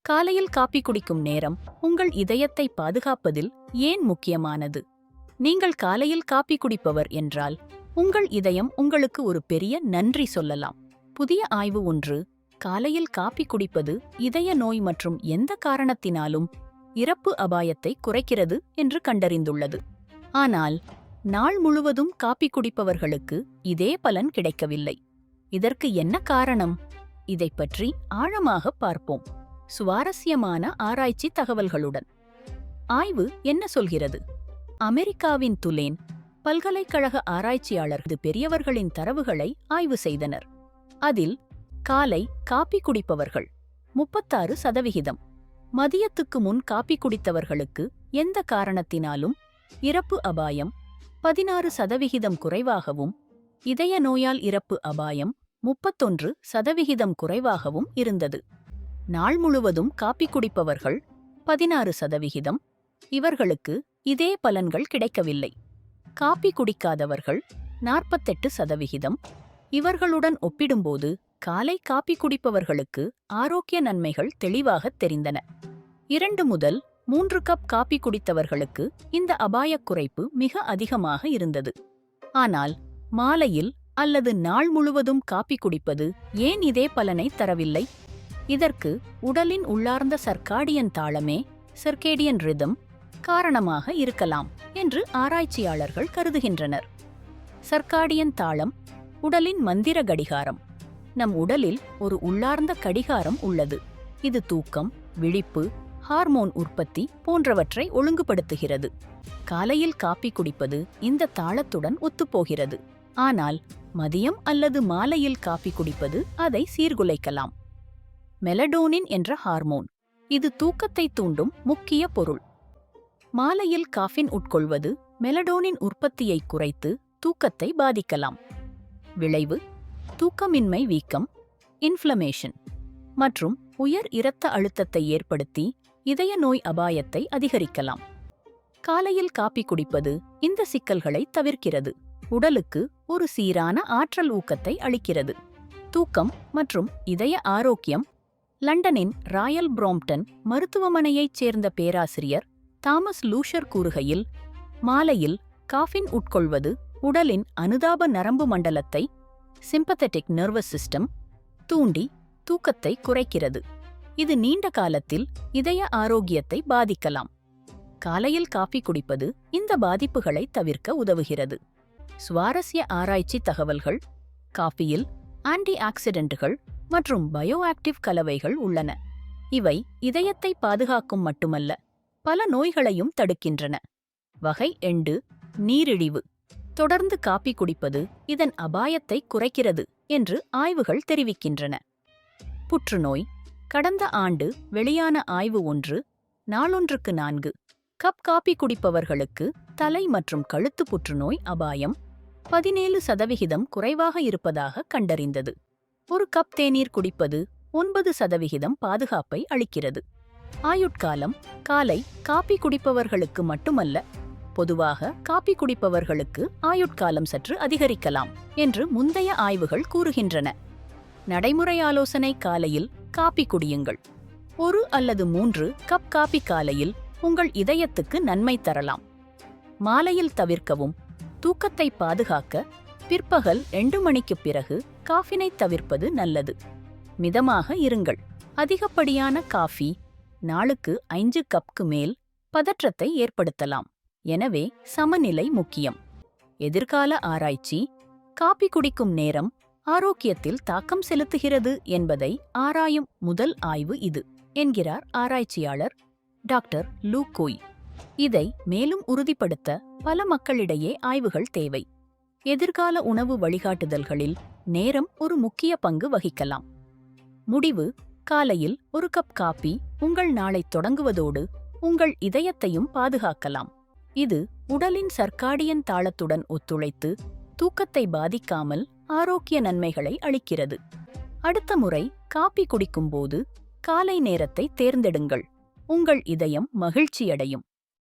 காலையில் காபி குடிக்கும் நேரம் உங்கள் இதயத்தை பாதுகாப்பதில் ஏன் முக்கியமானது? நீங்கள் காலையில் காபி குடிப்பவர் என்றால் உங்கள் இதயம் உங்களுக்கு ஒரு பெரிய நன்றி சொல்லலாம். புதிய ஆய்வு ஒன்று காலையில் காபி குடிப்பது இதய நோய் மற்றும் எந்த காரணத்தினாலும் இறப்பு அபாயத்தை குறைக்கிறது என்று கண்டறிந்துள்ளது. ஆனால் நாள் முழுவதும் காபி குடிப்பவர்களுக்கு இதே பலன் கிடைக்கவில்லை. இதற்கு என்ன காரணம்? இதைப் பற்றி ஆழமாக பார்ப்போம், சுவாரஸ்யமான ஆராய்ச்சி தகவல்களுடன். ஆய்வு என்ன சொல்கிறது? அமெரிக்காவின் துலேன் பல்கலைக்கழக ஆராய்ச்சியாளர்கள் பெரியவர்களின் தரவுகளை ஆய்வு செய்தனர். அதில் காலை காபி குடிப்பவர்கள் 36%, மதியத்துக்கு முன் காபி குடித்தவர்களுக்கு எந்த காரணத்தினாலும் இறப்பு அபாயம் 16% குறைவாகவும், இதய நோயால் இறப்பு அபாயம் 31% குறைவாகவும் இருந்தது. நாள் முழுவதும் காபி குடிப்பவர்கள் 16%, இவர்களுக்கு இதே பலன்கள் கிடைக்கவில்லை. காபி குடிக்காதவர்கள் 48%, இவர்களுடன் ஒப்பிடும்போது காலை காபி குடிப்பவர்களுக்கு ஆரோக்கிய நன்மைகள் தெளிவாகத் தெரிந்தன. 2 முதல் 3 கப் காபி குடித்தவர்களுக்கு இந்த அபாயக் குறைப்பு மிக அதிகமாக இருந்தது. ஆனால் மாலையில் அல்லது நாள் முழுவதும் காபி குடிப்பது ஏன் இதே பலனை தரவில்லை? இதற்கு உடலின் உள்ளார்ந்த சர்க்காடியன் தாளமே, சர்க்கேடியன் ரிதம், காரணமாக இருக்கலாம் என்று ஆராய்ச்சியாளர்கள் கருதுகின்றனர். சர்க்காடியன் தாளம் உடலின் மந்திர கடிகாரம். நம் உடலில் ஒரு உள்ளார்ந்த கடிகாரம் உள்ளது. இது தூக்கம், விழிப்பு, ஹார்மோன் உற்பத்தி போன்றவற்றை ஒழுங்குபடுத்துகிறது. காலையில் காபி குடிப்பது இந்த தாளத்துடன் ஒத்துப்போகிறது. ஆனால் மதியம் அல்லது மாலையில் காபி குடிப்பது அதை சீர்குலைக்கலாம். மெலடோனின் என்ற ஹார்மோன், இது தூக்கத்தை தூண்டும் முக்கிய பொருள். மாலையில் காஃபின் உட்கொள்வது மெலடோனின் உற்பத்தியை குறைத்து தூக்கத்தை பாதிக்கலாம். விளைவு: தூக்கமின்மை, வீக்கம், இன்ஃப்ளமேஷன் மற்றும் உயர் இரத்த அழுத்தத்தை ஏற்படுத்தி இதய நோய் அபாயத்தை அதிகரிக்கலாம். காலையில் காபி குடிப்பது இந்த சிக்கல்களை தவிர்க்கிறது. உடலுக்கு ஒரு சீரான ஆற்றல் ஊக்கத்தை அளிக்கிறது. தூக்கம் மற்றும் இதய ஆரோக்கியம். லண்டனின் ராயல் ப்ரோம்ப்டன் மருத்துவமனையைச் சேர்ந்த பேராசிரியர் தாமஸ் லூஷர் கூறுகையில், மாலையில் காஃபின் உட்கொள்வது உடலின் அனுதாப நரம்பு மண்டலத்தை, சிம்பத்தெட்டிக் நர்வஸ் சிஸ்டம், தூண்டி தூக்கத்தை குறைக்கிறது. இது நீண்ட காலத்தில் இதய ஆரோக்கியத்தை பாதிக்கலாம். காலையில் காபி குடிப்பது இந்த பாதிப்புகளை தவிர்க்க உதவுகிறது. சுவாரஸ்ய ஆராய்ச்சி தகவல்கள்: காஃபியில் ஆன்டி ஆக்சிடென்ட்கள் மற்றும் பயோ ஆக்டிவ் கலவைகள் உள்ளன. இவை இதயத்தை பாதுகாக்கும் மட்டுமல்ல, பல நோய்களையும் தடுக்கின்றன. வகை 2 நீரிழிவு. தொடர்ந்து காபி குடிப்பது இதன் அபாயத்தை குறைக்கிறது என்று ஆய்வுகள் தெரிவிக்கின்றன. புற்றுநோய். கடந்த ஆண்டு வெளியான ஆய்வு ஒன்று நாளொன்றுக்கு 4 கப் காபி குடிப்பவர்களுக்கு தலை மற்றும் கழுத்து புற்றுநோய் அபாயம் 17% குறைவாக இருப்பதாக கண்டறிந்தது. ஒரு கப் தேநீர் குடிப்பது 9% பாதுகாப்பை அளிக்கிறது. ஆயுட்காலம். காலை காபி குடிப்பவர்களுக்கு மட்டுமல்ல, பொதுவாக காபி குடிப்பவர்களுக்கு ஆயுட்காலம் சற்று அதிகரிக்கலாம் என்று முந்தைய ஆய்வுகள் கூறுகின்றன. நடைமுறை ஆலோசனை: காலையில் காபி குடியுங்கள். 1 அல்லது 3 கப் காபி காலையில் உங்கள் இதயத்துக்கு நன்மை தரலாம். மாலையில் தவிர்க்கவும். தூக்கத்தை பாதுகாக்க பிற்பகல் 2 மணிக்குப் பிறகு காஃபினை தவிர்ப்பது நல்லது. மிதமாக இருங்கள். அதிகப்படியான காஃபி நாளுக்கு 5 கப்க்கு மேல் பதற்றத்தை ஏற்படுத்தலாம். எனவே சமநிலை முக்கியம். எதிர்கால ஆராய்ச்சி: காபி குடிக்கும் நேரம் ஆரோக்கியத்தில் தாக்கம் செலுத்துகிறது என்பதை ஆராயும் முதல் ஆய்வு இது, என்கிறார் ஆராய்ச்சியாளர் டாக்டர் லூ கோய். இதை மேலும் உறுதிப்படுத்த பல மக்களிடையே ஆய்வுகள் தேவை. எதிர்கால உணவு வழிகாட்டுதல்களில் நேரம் ஒரு முக்கிய பங்கு வகிக்கலாம். முடிவு: காலையில் 1 கப் காபி உங்கள் நாளை தொடங்குவதோடு உங்கள் இதயத்தையும் பாதுகாக்கலாம். இது உடலின் சர்க்காடியன் தாளத்துடன் ஒத்துழைத்து தூக்கத்தை பாதிக்காமல் ஆரோக்கிய நன்மைகளை அளிக்கிறது. அடுத்த முறை காபி குடிக்கும்போது காலை நேரத்தை தேர்ந்தெடுங்கள். உங்கள் இதயம் மகிழ்ச்சியடையும்.